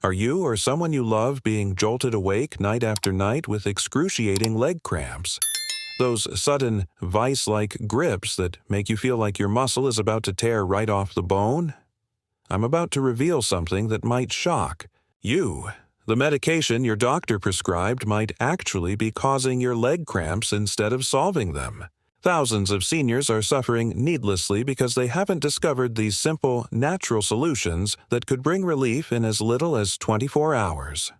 Are you or someone you love being jolted awake night after night with excruciating leg cramps? Those sudden, vice-like grips that make you feel like your muscle is about to tear right off the bone? I'm about to reveal something that might shock you. The medication your doctor prescribed might actually be causing your leg cramps instead of solving them. Thousands of seniors are suffering needlessly because they haven't discovered these simple, natural solutions that could bring relief in as little as 24 hours.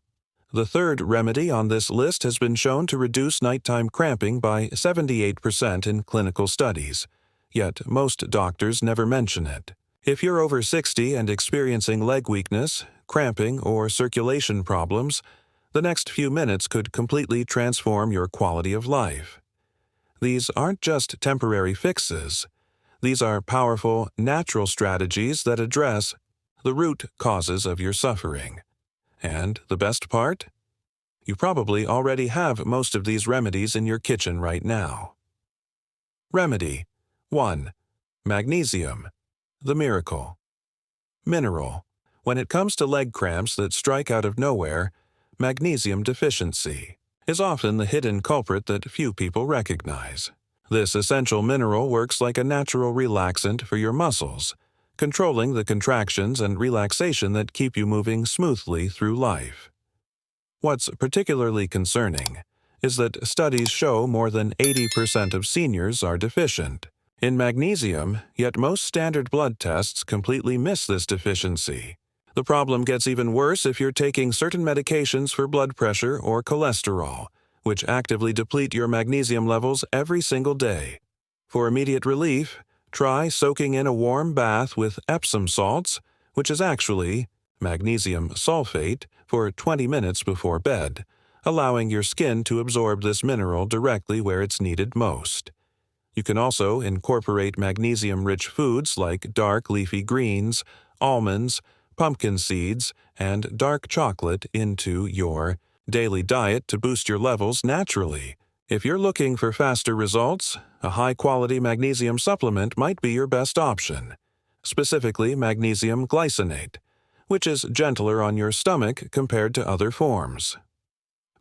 The third remedy on this list has been shown to reduce nighttime cramping by 78% in clinical studies, yet most doctors never mention it. If you're over 60 and experiencing leg weakness, cramping, or circulation problems, the next few minutes could completely transform your quality of life. These aren't just temporary fixes. These are powerful, natural strategies that address the root causes of your suffering. And the best part? You probably already have most of these remedies in your kitchen right now. Remedy 1. Magnesium, the miracle. Mineral. When it comes to leg cramps that strike out of nowhere, magnesium deficiency is often the hidden culprit that few people recognize. This essential mineral works like a natural relaxant for your muscles, controlling the contractions and relaxation that keep you moving smoothly through life. What's particularly concerning is that studies show more than 80% of seniors are deficient in magnesium, yet most standard blood tests completely miss this deficiency. The problem gets even worse if you're taking certain medications for blood pressure or cholesterol, which actively deplete your magnesium levels every single day. For immediate relief, try soaking in a warm bath with Epsom salts, which is actually magnesium sulfate, for 20 minutes before bed, allowing your skin to absorb this mineral directly where it's needed most. You can also incorporate magnesium-rich foods like dark leafy greens, almonds, pumpkin seeds, and dark chocolate into your daily diet to boost your levels naturally. If you're looking for faster results, a high-quality magnesium supplement might be your best option, specifically magnesium glycinate, which is gentler on your stomach compared to other forms.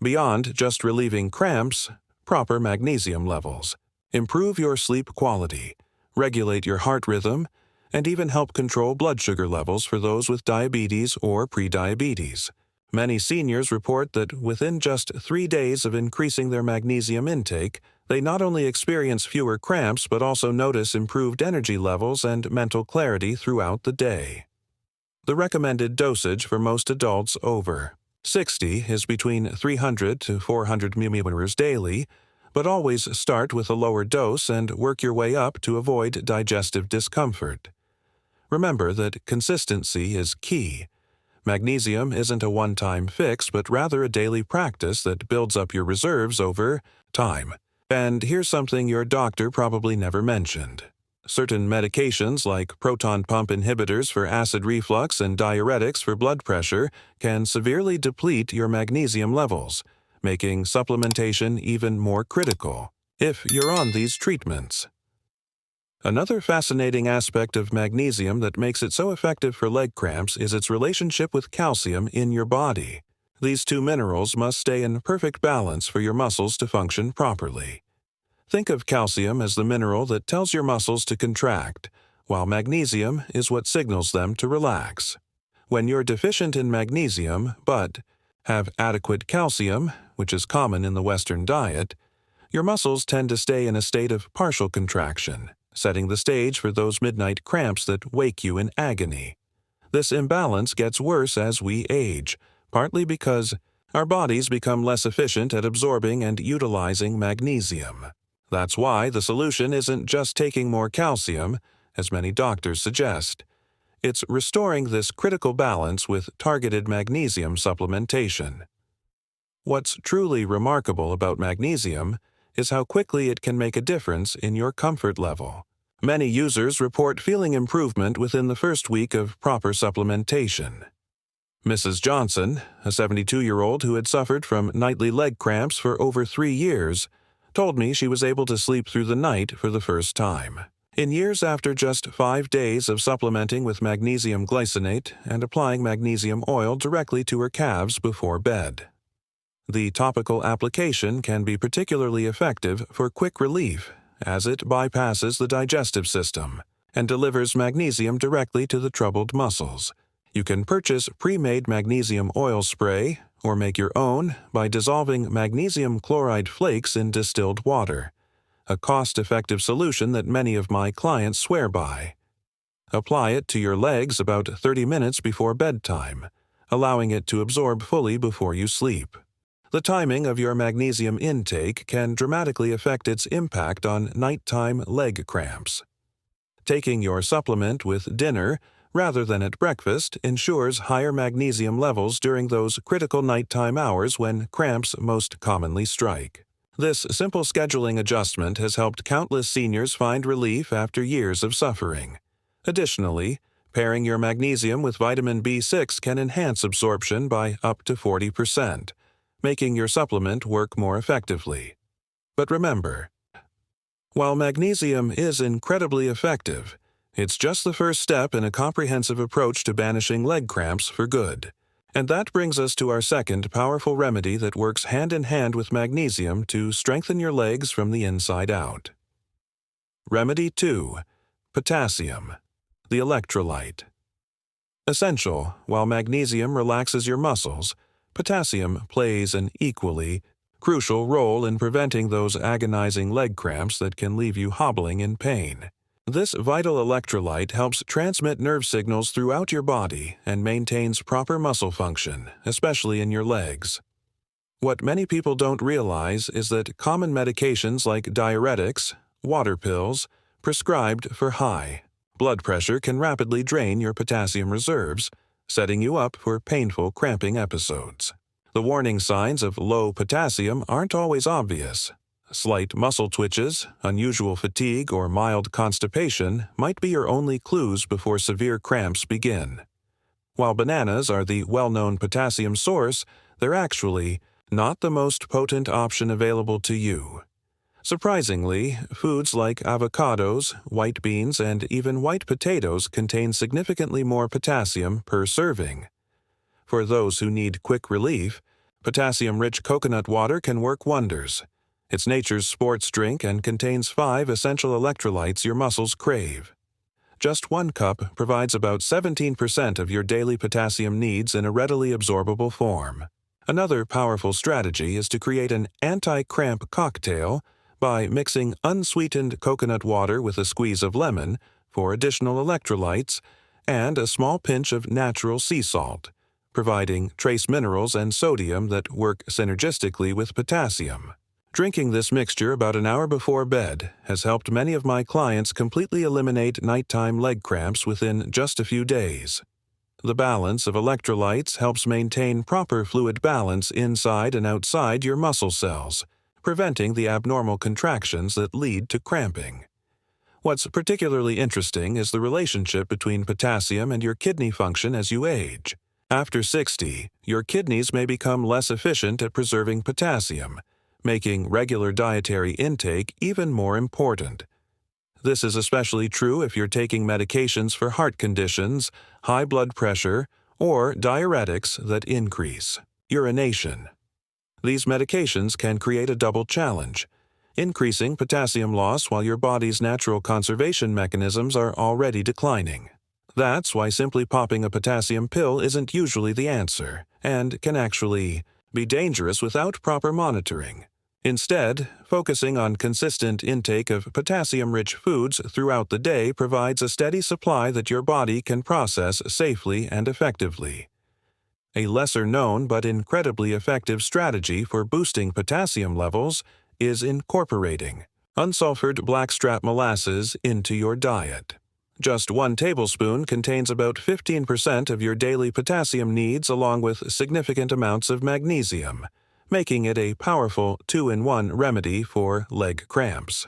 Beyond just relieving cramps, proper magnesium levels improve your sleep quality, regulate your heart rhythm, and even help control blood sugar levels for those with diabetes or prediabetes. Many seniors report that within just 3 days of increasing their magnesium intake, they not only experience fewer cramps but also notice improved energy levels and mental clarity throughout the day. The recommended dosage for most adults over 60 is between 300 to 400 milliliters daily, but always start with a lower dose and work your way up to avoid digestive discomfort. Remember that consistency is key. Magnesium isn't a one-time fix, but rather a daily practice that builds up your reserves over time. And here's something your doctor probably never mentioned. Certain medications like proton pump inhibitors for acid reflux and diuretics for blood pressure can severely deplete your magnesium levels, making supplementation even more critical if you're on these treatments. Another fascinating aspect of magnesium that makes it so effective for leg cramps is its relationship with calcium in your body. These two minerals must stay in perfect balance for your muscles to function properly. Think of calcium as the mineral that tells your muscles to contract, while magnesium is what signals them to relax. When you're deficient in magnesium but have adequate calcium, which is common in the Western diet, your muscles tend to stay in a state of partial contraction, setting the stage for those midnight cramps that wake you in agony. This imbalance gets worse as we age, partly because our bodies become less efficient at absorbing and utilizing magnesium. That's why the solution isn't just taking more calcium, as many doctors suggest. It's restoring this critical balance with targeted magnesium supplementation. What's truly remarkable about magnesium is how quickly it can make a difference in your comfort level. Many users report feeling improvement within the first week of proper supplementation. Mrs. Johnson, a 72-year-old who had suffered from nightly leg cramps for over 3 years, told me she was able to sleep through the night for the first time. In years after just 5 days of supplementing with magnesium glycinate and applying magnesium oil directly to her calves before bed. The topical application can be particularly effective for quick relief, as it bypasses the digestive system and delivers magnesium directly to the troubled muscles. You can purchase pre-made magnesium oil spray or make your own by dissolving magnesium chloride flakes in distilled water, a cost-effective solution that many of my clients swear by. Apply it to your legs about 30 minutes before bedtime, allowing it to absorb fully before you sleep. The timing of your magnesium intake can dramatically affect its impact on nighttime leg cramps. Taking your supplement with dinner rather than at breakfast ensures higher magnesium levels during those critical nighttime hours when cramps most commonly strike. This simple scheduling adjustment has helped countless seniors find relief after years of suffering. Additionally, pairing your magnesium with vitamin B6 can enhance absorption by up to 40%, making your supplement work more effectively. But remember, while magnesium is incredibly effective, it's just the first step in a comprehensive approach to banishing leg cramps for good. And that brings us to our second powerful remedy that works hand in hand with magnesium to strengthen your legs from the inside out. Remedy 2. Potassium, the electrolyte. Essential, while magnesium relaxes your muscles, potassium plays an equally crucial role in preventing those agonizing leg cramps that can leave you hobbling in pain. This vital electrolyte helps transmit nerve signals throughout your body and maintains proper muscle function, especially in your legs. What many people don't realize is that common medications like diuretics, water pills, prescribed for high blood pressure can rapidly drain your potassium reserves, setting you up for painful cramping episodes. The warning signs of low potassium aren't always obvious. Slight muscle twitches, unusual fatigue, or mild constipation might be your only clues before severe cramps begin. While bananas are the well-known potassium source, they're actually not the most potent option available to you. Surprisingly, foods like avocados, white beans, and even white potatoes contain significantly more potassium per serving. For those who need quick relief, potassium-rich coconut water can work wonders. It's nature's sports drink and contains 5 essential electrolytes your muscles crave. Just 1 cup provides about 17% of your daily potassium needs in a readily absorbable form. Another powerful strategy is to create an anti-cramp cocktail by mixing unsweetened coconut water with a squeeze of lemon for additional electrolytes and a small pinch of natural sea salt, providing trace minerals and sodium that work synergistically with potassium. Drinking this mixture about an hour before bed has helped many of my clients completely eliminate nighttime leg cramps within just a few days. The balance of electrolytes helps maintain proper fluid balance inside and outside your muscle cells, preventing the abnormal contractions that lead to cramping. What's particularly interesting is the relationship between potassium and your kidney function as you age. After 60, your kidneys may become less efficient at preserving potassium, making regular dietary intake even more important. This is especially true if you're taking medications for heart conditions, high blood pressure, or diuretics that increase urination. These medications can create a double challenge, increasing potassium loss while your body's natural conservation mechanisms are already declining. That's why simply popping a potassium pill isn't usually the answer, and can actually be dangerous without proper monitoring. Instead, focusing on consistent intake of potassium-rich foods throughout the day provides a steady supply that your body can process safely and effectively. A lesser-known but incredibly effective strategy for boosting potassium levels is incorporating unsulfured blackstrap molasses into your diet. Just 1 tablespoon contains about 15% of your daily potassium needs along with significant amounts of magnesium, making it a powerful 2-in-1 remedy for leg cramps.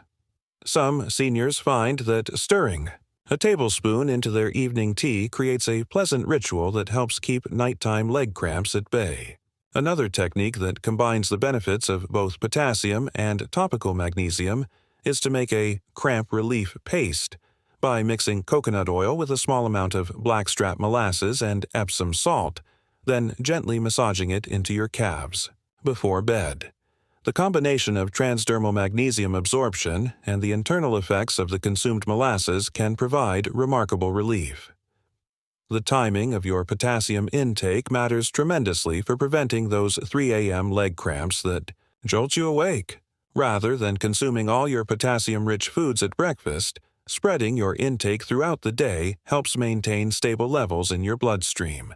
Some seniors find that stirring a tablespoon into their evening tea creates a pleasant ritual that helps keep nighttime leg cramps at bay. Another technique that combines the benefits of both potassium and topical magnesium is to make a cramp relief paste by mixing coconut oil with a small amount of blackstrap molasses and Epsom salt, then gently massaging it into your calves before bed. The combination of transdermal magnesium absorption and the internal effects of the consumed molasses can provide remarkable relief. The timing of your potassium intake matters tremendously for preventing those 3 a.m. leg cramps that jolt you awake. Rather than consuming all your potassium-rich foods at breakfast, spreading your intake throughout the day helps maintain stable levels in your bloodstream.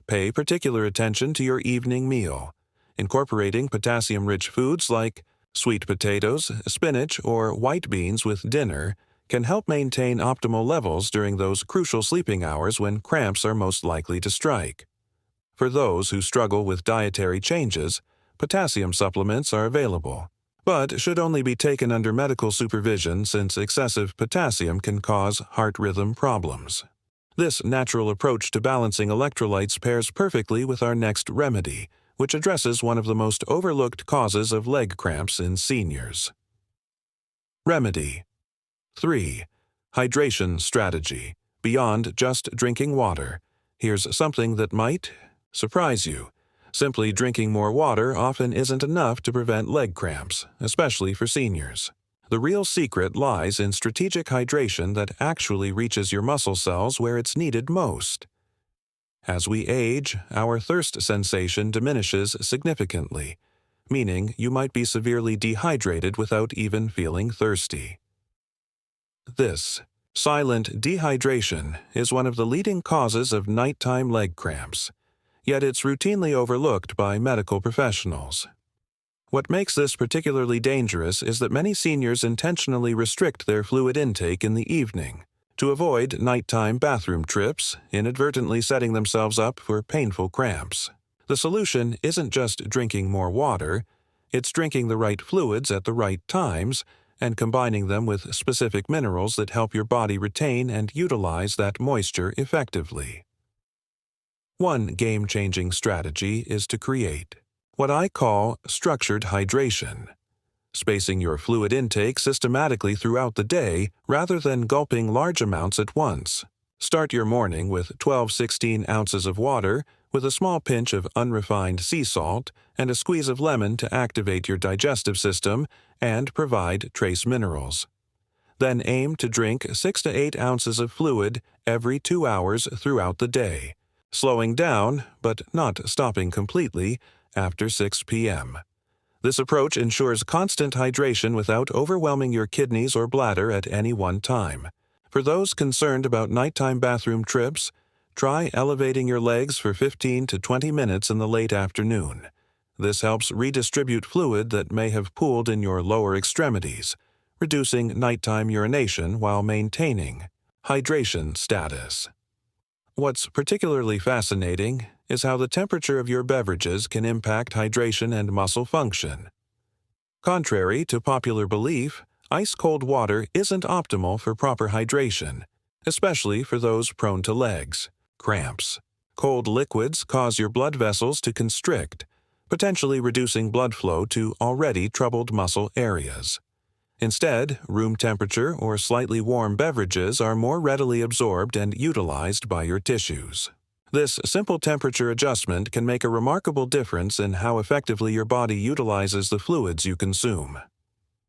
Pay particular attention to your evening meal. Incorporating potassium-rich foods like sweet potatoes, spinach, or white beans with dinner can help maintain optimal levels during those crucial sleeping hours when cramps are most likely to strike. For those who struggle with dietary changes, potassium supplements are available, but should only be taken under medical supervision since excessive potassium can cause heart rhythm problems. This natural approach to balancing electrolytes pairs perfectly with our next remedy, which addresses one of the most overlooked causes of leg cramps in seniors. Remedy 3. Hydration strategy. Beyond just drinking water, here's something that might surprise you. Simply drinking more water often isn't enough to prevent leg cramps, especially for seniors. The real secret lies in strategic hydration that actually reaches your muscle cells where it's needed most. As we age, our thirst sensation diminishes significantly, meaning you might be severely dehydrated without even feeling thirsty. This silent dehydration is one of the leading causes of nighttime leg cramps, yet it's routinely overlooked by medical professionals. What makes this particularly dangerous is that many seniors intentionally restrict their fluid intake in the evening to avoid nighttime bathroom trips, inadvertently setting themselves up for painful cramps. The solution isn't just drinking more water, it's drinking the right fluids at the right times and combining them with specific minerals that help your body retain and utilize that moisture effectively. One game-changing strategy is to create what I call structured hydration. Spacing your fluid intake systematically throughout the day rather than gulping large amounts at once. Start your morning with 12-16 ounces of water with a small pinch of unrefined sea salt and a squeeze of lemon to activate your digestive system and provide trace minerals. Then aim to drink 6 to 8 ounces of fluid every 2 hours throughout the day, slowing down but not stopping completely after 6 p.m. This approach ensures constant hydration without overwhelming your kidneys or bladder at any one time. For those concerned about nighttime bathroom trips, try elevating your legs for 15 to 20 minutes in the late afternoon. This helps redistribute fluid that may have pooled in your lower extremities, reducing nighttime urination while maintaining hydration status. What's particularly fascinating is how the temperature of your beverages can impact hydration and muscle function. Contrary to popular belief, ice-cold water isn't optimal for proper hydration, especially for those prone to legs cramps. Cold liquids cause your blood vessels to constrict, potentially reducing blood flow to already troubled muscle areas. Instead, room temperature or slightly warm beverages are more readily absorbed and utilized by your tissues. This simple temperature adjustment can make a remarkable difference in how effectively your body utilizes the fluids you consume.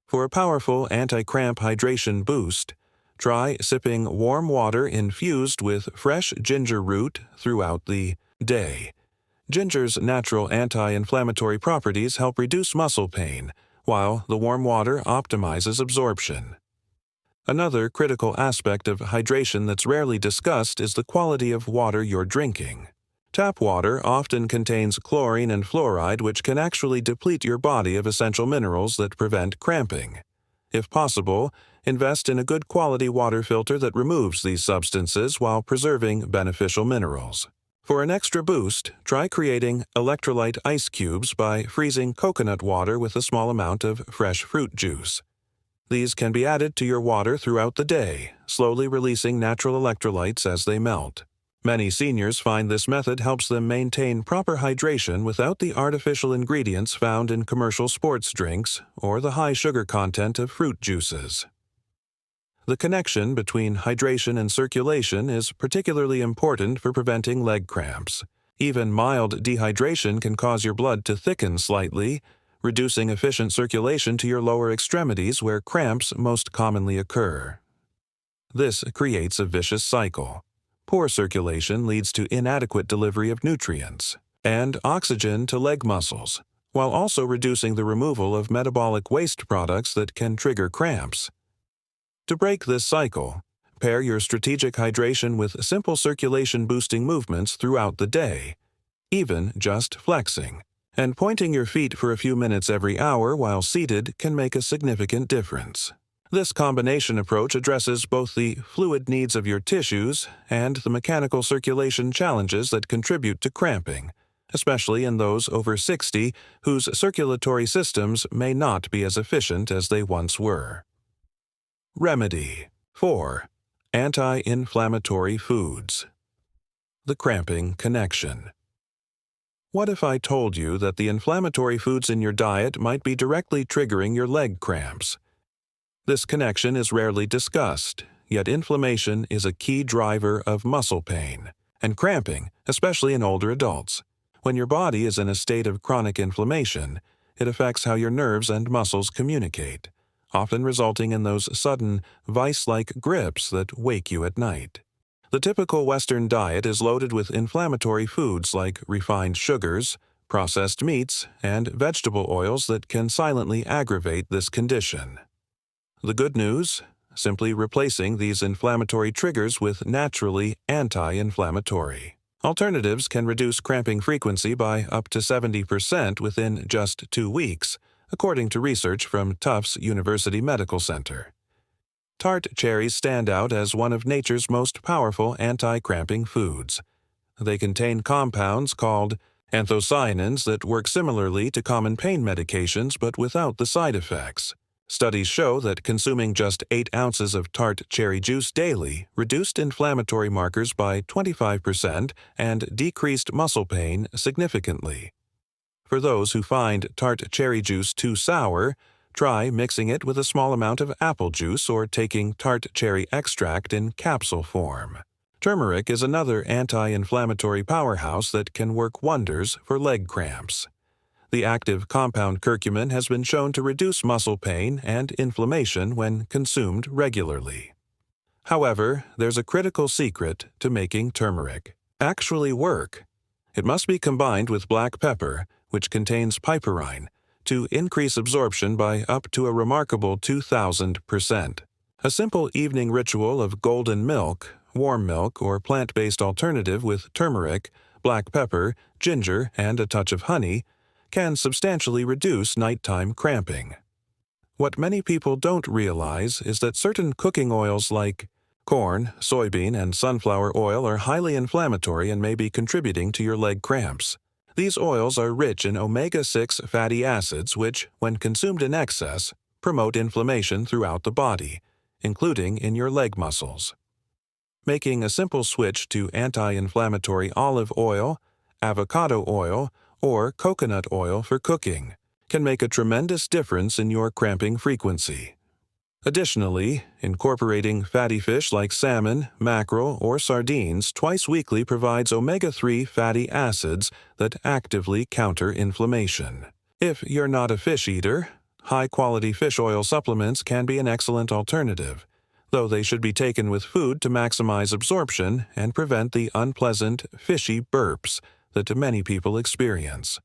For a powerful anti-cramp hydration boost, try sipping warm water infused with fresh ginger root throughout the day. Ginger's natural anti-inflammatory properties help reduce muscle pain, while the warm water optimizes absorption. Another critical aspect of hydration that's rarely discussed is the quality of water you're drinking. Tap water often contains chlorine and fluoride, which can actually deplete your body of essential minerals that prevent cramping. If possible, invest in a good quality water filter that removes these substances while preserving beneficial minerals. For an extra boost, try creating electrolyte ice cubes by freezing coconut water with a small amount of fresh fruit juice. These can be added to your water throughout the day, slowly releasing natural electrolytes as they melt. Many seniors find this method helps them maintain proper hydration without the artificial ingredients found in commercial sports drinks or the high sugar content of fruit juices. The connection between hydration and circulation is particularly important for preventing leg cramps. Even mild dehydration can cause your blood to thicken slightly, reducing efficient circulation to your lower extremities where cramps most commonly occur. This creates a vicious cycle. Poor circulation leads to inadequate delivery of nutrients and oxygen to leg muscles, while also reducing the removal of metabolic waste products that can trigger cramps. To break this cycle, pair your strategic hydration with simple circulation-boosting movements throughout the day, even just flexing. And pointing your feet for a few minutes every hour while seated can make a significant difference. This combination approach addresses both the fluid needs of your tissues and the mechanical circulation challenges that contribute to cramping, especially in those over 60 whose circulatory systems may not be as efficient as they once were. Remedy 4. Anti-inflammatory foods. The cramping connection. What if I told you that the inflammatory foods in your diet might be directly triggering your leg cramps? This connection is rarely discussed, yet inflammation is a key driver of muscle pain and cramping, especially in older adults. When your body is in a state of chronic inflammation, it affects how your nerves and muscles communicate, often resulting in those sudden, vice-like grips that wake you at night. The typical Western diet is loaded with inflammatory foods like refined sugars, processed meats, and vegetable oils that can silently aggravate this condition. The good news? Simply replacing these inflammatory triggers with naturally anti-inflammatory. Alternatives can reduce cramping frequency by up to 70% within just 2 weeks, according to research from Tufts University Medical Center. Tart cherries stand out as one of nature's most powerful anti-cramping foods. They contain compounds called anthocyanins that work similarly to common pain medications but without the side effects. Studies show that consuming just 8 ounces of tart cherry juice daily reduced inflammatory markers by 25% and decreased muscle pain significantly. For those who find tart cherry juice too sour, try mixing it with a small amount of apple juice or taking tart cherry extract in capsule form. Turmeric is another anti-inflammatory powerhouse that can work wonders for leg cramps. The active compound curcumin has been shown to reduce muscle pain and inflammation when consumed regularly. However, there's a critical secret to making turmeric actually work. It must be combined with black pepper, which contains piperine, to increase absorption by up to a remarkable 2,000%. A simple evening ritual of golden milk, warm milk, or plant-based alternative with turmeric, black pepper, ginger, and a touch of honey can substantially reduce nighttime cramping. What many people don't realize is that certain cooking oils like corn, soybean, and sunflower oil are highly inflammatory and may be contributing to your leg cramps. These oils are rich in omega-6 fatty acids which, when consumed in excess, promote inflammation throughout the body, including in your leg muscles. Making a simple switch to anti-inflammatory olive oil, avocado oil, or coconut oil for cooking can make a tremendous difference in your cramping frequency. Additionally, incorporating fatty fish like salmon, mackerel, or sardines twice weekly provides omega-3 fatty acids that actively counter inflammation. If you're not a fish eater, high-quality fish oil supplements can be an excellent alternative, though they should be taken with food to maximize absorption and prevent the unpleasant, fishy burps that many people experience.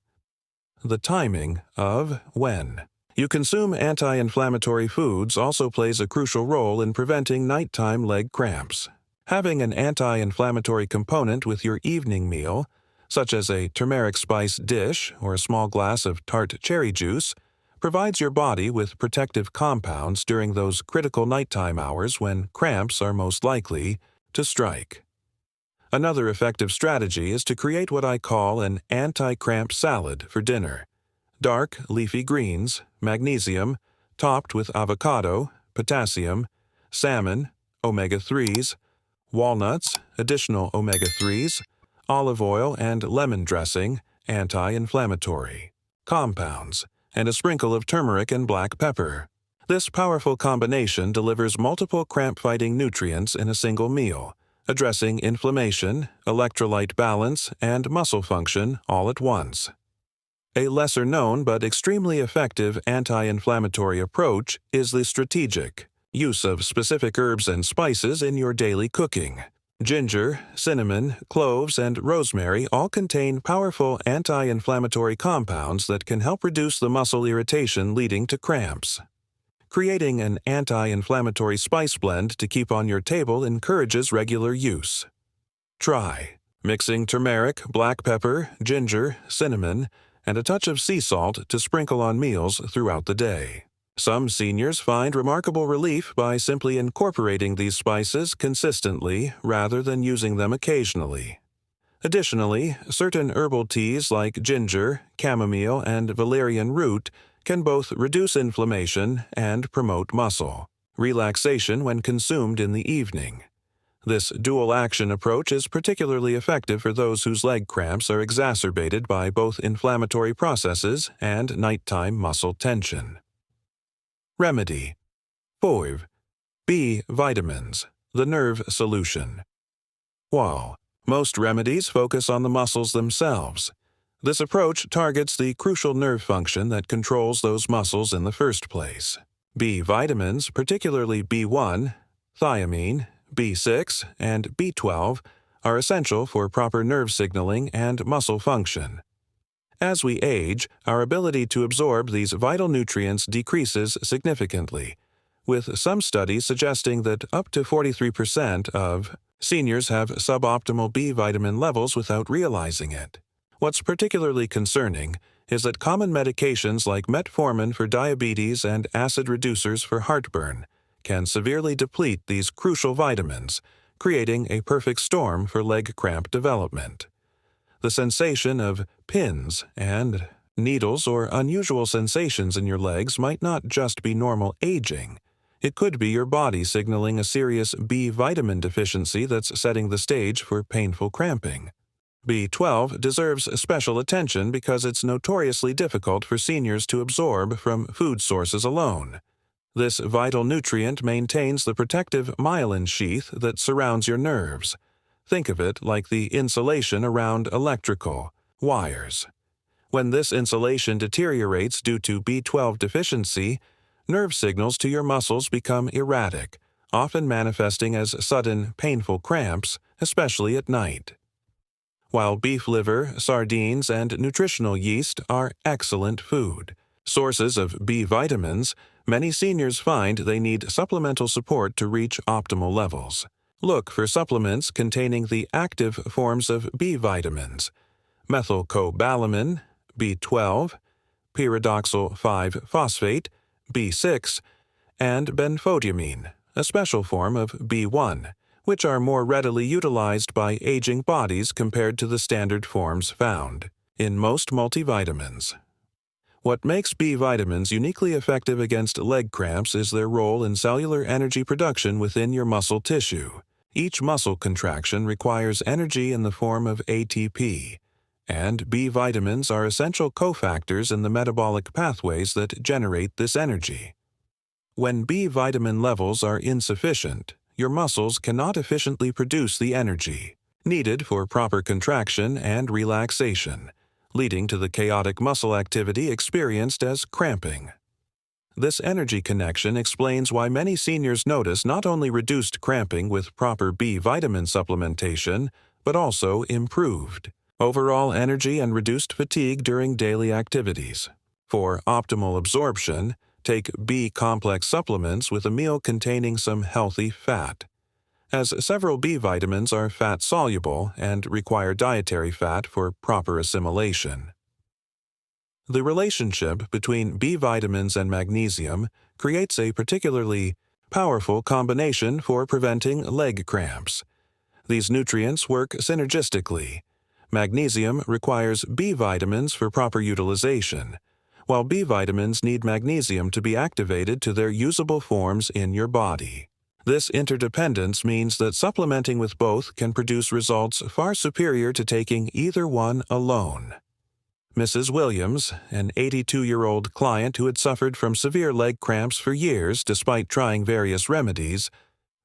The timing of when you consume anti-inflammatory foods also plays a crucial role in preventing nighttime leg cramps. Having an anti-inflammatory component with your evening meal, such as a turmeric spice dish or a small glass of tart cherry juice, provides your body with protective compounds during those critical nighttime hours when cramps are most likely to strike. Another effective strategy is to create what I call an anti-cramp salad for dinner. Dark, leafy greens, magnesium, topped with avocado, potassium, salmon, omega-3s, walnuts, additional omega-3s, olive oil and lemon dressing, anti-inflammatory, compounds, and a sprinkle of turmeric and black pepper. This powerful combination delivers multiple cramp-fighting nutrients in a single meal, addressing inflammation, electrolyte balance, and muscle function all at once. A lesser-known but extremely effective anti-inflammatory approach is the strategic use of specific herbs and spices in your daily cooking. Ginger, cinnamon, cloves, and rosemary all contain powerful anti-inflammatory compounds that can help reduce the muscle irritation leading to cramps. Creating an anti-inflammatory spice blend to keep on your table encourages regular use. Try mixing turmeric, black pepper, ginger, cinnamon, and a touch of sea salt to sprinkle on meals throughout the day. Some seniors find remarkable relief by simply incorporating these spices consistently rather than using them occasionally. Additionally, certain herbal teas like ginger, chamomile, and valerian root can both reduce inflammation and promote muscle relaxation when consumed in the evening. This dual-action approach is particularly effective for those whose leg cramps are exacerbated by both inflammatory processes and nighttime muscle tension. Remedy 5. B vitamins, the nerve solution. While most remedies focus on the muscles themselves, this approach targets the crucial nerve function that controls those muscles in the first place. B vitamins, particularly B1, thiamine, B6, and B12, are essential for proper nerve signaling and muscle function. As we age, our ability to absorb these vital nutrients decreases significantly, with some studies suggesting that up to 43% of seniors have suboptimal B vitamin levels without realizing it. What's particularly concerning is that common medications like metformin for diabetes and acid reducers for heartburn can severely deplete these crucial vitamins, creating a perfect storm for leg cramp development. The sensation of pins and needles or unusual sensations in your legs might not just be normal aging. It could be your body signaling a serious B vitamin deficiency that's setting the stage for painful cramping. B12 deserves special attention because it's notoriously difficult for seniors to absorb from food sources alone. This vital nutrient maintains the protective myelin sheath that surrounds your nerves. Think of it like the insulation around electrical wires. When this insulation deteriorates due to B12 deficiency, nerve signals to your muscles become erratic, often manifesting as sudden, painful cramps, especially at night. While beef liver, sardines, and nutritional yeast are excellent food sources of B vitamins, many seniors find they need supplemental support to reach optimal levels. Look for supplements containing the active forms of B vitamins: methylcobalamin, B12, pyridoxal 5-phosphate, B6, and benfotiamine, a special form of B1, which are more readily utilized by aging bodies compared to the standard forms found in most multivitamins. What makes B vitamins uniquely effective against leg cramps is their role in cellular energy production within your muscle tissue. Each muscle contraction requires energy in the form of ATP, and B vitamins are essential cofactors in the metabolic pathways that generate this energy. When B vitamin levels are insufficient, your muscles cannot efficiently produce the energy needed for proper contraction and relaxation, leading to the chaotic muscle activity experienced as cramping. This energy connection explains why many seniors notice not only reduced cramping with proper B vitamin supplementation, but also improved overall energy and reduced fatigue during daily activities. For optimal absorption, take B-complex supplements with a meal containing some healthy fat, as several B vitamins are fat-soluble and require dietary fat for proper assimilation. The relationship between B vitamins and magnesium creates a particularly powerful combination for preventing leg cramps. These nutrients work synergistically. Magnesium requires B vitamins for proper utilization, while B vitamins need magnesium to be activated to their usable forms in your body. This interdependence means that supplementing with both can produce results far superior to taking either one alone. Mrs. Williams, an 82-year-old client who had suffered from severe leg cramps for years despite trying various remedies,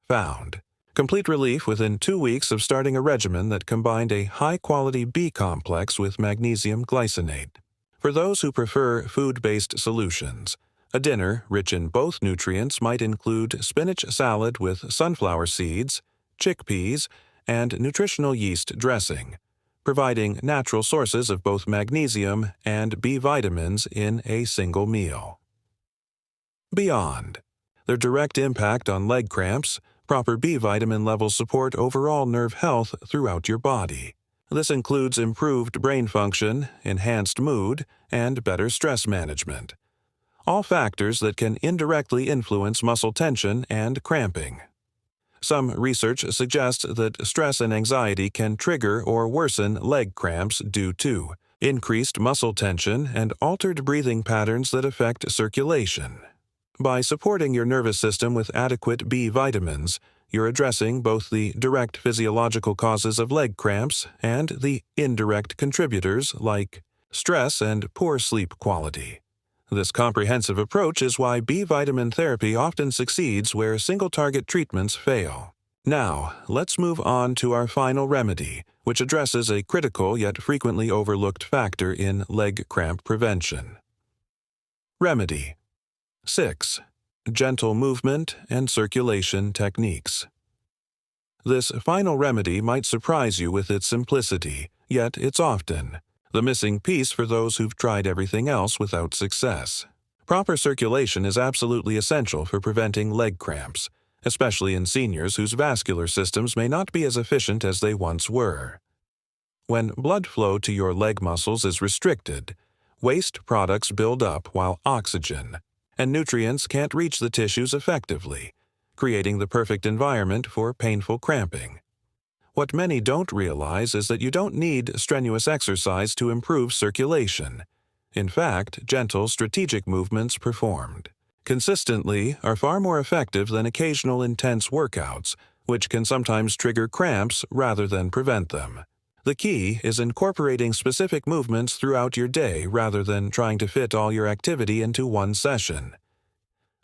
found complete relief within 2 weeks of starting a regimen that combined a high-quality B complex with magnesium glycinate. For those who prefer food-based solutions, a dinner rich in both nutrients might include spinach salad with sunflower seeds, chickpeas, and nutritional yeast dressing, providing natural sources of both magnesium and B vitamins in a single meal. Beyond their direct impact on leg cramps, proper B vitamin levels support overall nerve health throughout your body. This includes improved brain function, enhanced mood, and better stress management, all factors that can indirectly influence muscle tension and cramping. Some research suggests that stress and anxiety can trigger or worsen leg cramps due to increased muscle tension and altered breathing patterns that affect circulation. By supporting your nervous system with adequate B vitamins, you're addressing both the direct physiological causes of leg cramps and the indirect contributors like stress and poor sleep quality. This comprehensive approach is why B vitamin therapy often succeeds where single-target treatments fail. Now, let's move on to our final remedy, which addresses a critical yet frequently overlooked factor in leg cramp prevention. Remedy 6. Gentle movement and circulation techniques. This final remedy might surprise you with its simplicity, yet it's often the missing piece for those who've tried everything else without success. Proper circulation is absolutely essential for preventing leg cramps, especially in seniors whose vascular systems may not be as efficient as they once were. When blood flow to your leg muscles is restricted, waste products build up while oxygen and nutrients can't reach the tissues effectively, creating the perfect environment for painful cramping. What many don't realize is that you don't need strenuous exercise to improve circulation. In fact, gentle, strategic movements performed consistently are far more effective than occasional intense workouts, which can sometimes trigger cramps rather than prevent them. The key is incorporating specific movements throughout your day rather than trying to fit all your activity into one session.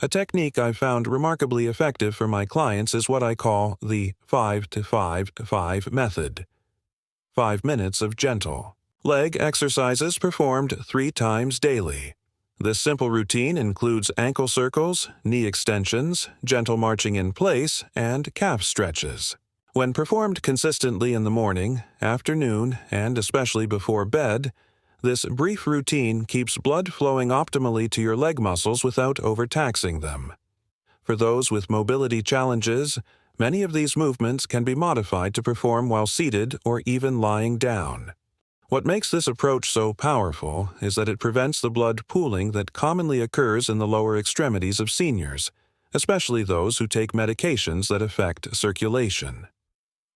A technique I've found remarkably effective for my clients is what I call the 5-5-5 method. 5 minutes of gentle leg exercises performed 3 times daily. This simple routine includes ankle circles, knee extensions, gentle marching in place, and calf stretches. When performed consistently in the morning, afternoon, and especially before bed, this brief routine keeps blood flowing optimally to your leg muscles without overtaxing them. For those with mobility challenges, many of these movements can be modified to perform while seated or even lying down. What makes this approach so powerful is that it prevents the blood pooling that commonly occurs in the lower extremities of seniors, especially those who take medications that affect circulation.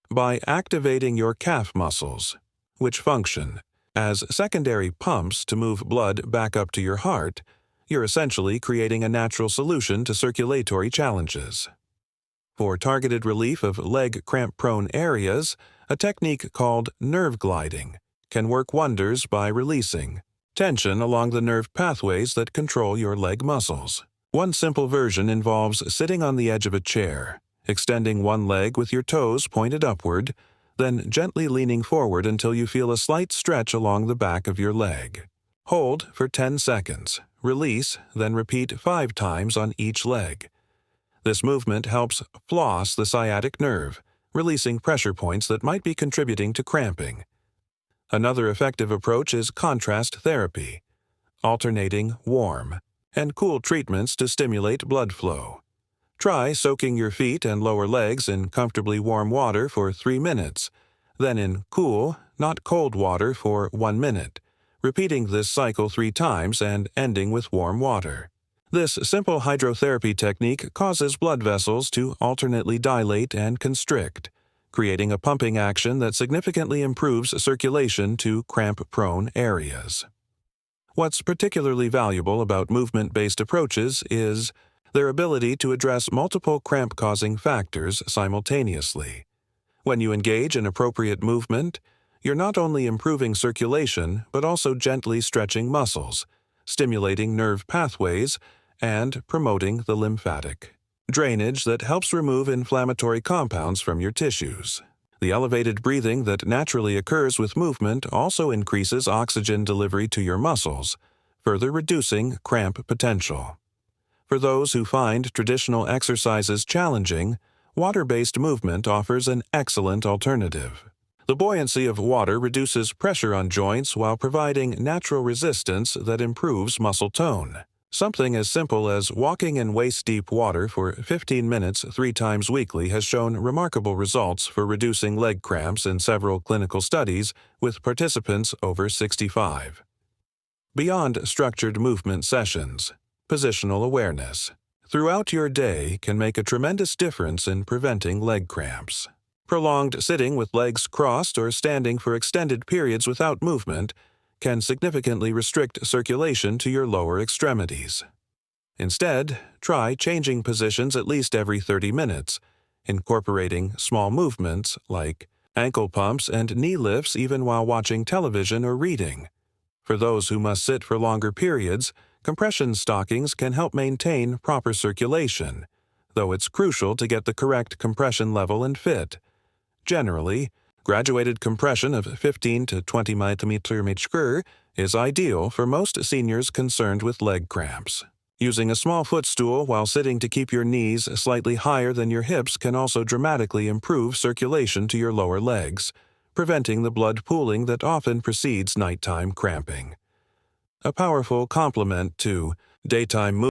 By activating your calf muscles, which function as secondary pumps to move blood back up to your heart, you're essentially creating a natural solution to circulatory challenges. For targeted relief of leg cramp-prone areas, a technique called nerve gliding can work wonders by releasing tension along the nerve pathways that control your leg muscles. One simple version involves sitting on the edge of a chair, extending one leg with your toes pointed upward, then gently leaning forward until you feel a slight stretch along the back of your leg. Hold for 10 seconds, release, then repeat 5 times on each leg. This movement helps floss the sciatic nerve, releasing pressure points that might be contributing to cramping. Another effective approach is contrast therapy, alternating warm and cool treatments to stimulate blood flow. Try soaking your feet and lower legs in comfortably warm water for 3 minutes, then in cool, not cold water for 1 minute, repeating this cycle 3 times and ending with warm water. This simple hydrotherapy technique causes blood vessels to alternately dilate and constrict, creating a pumping action that significantly improves circulation to cramp-prone areas. What's particularly valuable about movement-based approaches is their ability to address multiple cramp-causing factors simultaneously. When you engage in appropriate movement, you're not only improving circulation but also gently stretching muscles, stimulating nerve pathways, and promoting the lymphatic drainage that helps remove inflammatory compounds from your tissues. The elevated breathing that naturally occurs with movement also increases oxygen delivery to your muscles, further reducing cramp potential. For those who find traditional exercises challenging, water-based movement offers an excellent alternative. The buoyancy of water reduces pressure on joints while providing natural resistance that improves muscle tone. Something as simple as walking in waist-deep water for 15 minutes 3 times weekly has shown remarkable results for reducing leg cramps in several clinical studies with participants over 65. Beyond structured movement sessions, positional awareness throughout your day can make a tremendous difference in preventing leg cramps. Prolonged sitting with legs crossed or standing for extended periods without movement can significantly restrict circulation to your lower extremities. Instead, try changing positions at least every 30 minutes, incorporating small movements like ankle pumps and knee lifts even while watching television or reading. For those who must sit for longer periods, compression stockings can help maintain proper circulation, though it's crucial to get the correct compression level and fit. Generally, graduated compression of 15 to 20 mm is ideal for most seniors concerned with leg cramps. Using a small footstool while sitting to keep your knees slightly higher than your hips can also dramatically improve circulation to your lower legs, preventing the blood pooling that often precedes nighttime cramping. A powerful complement to daytime movement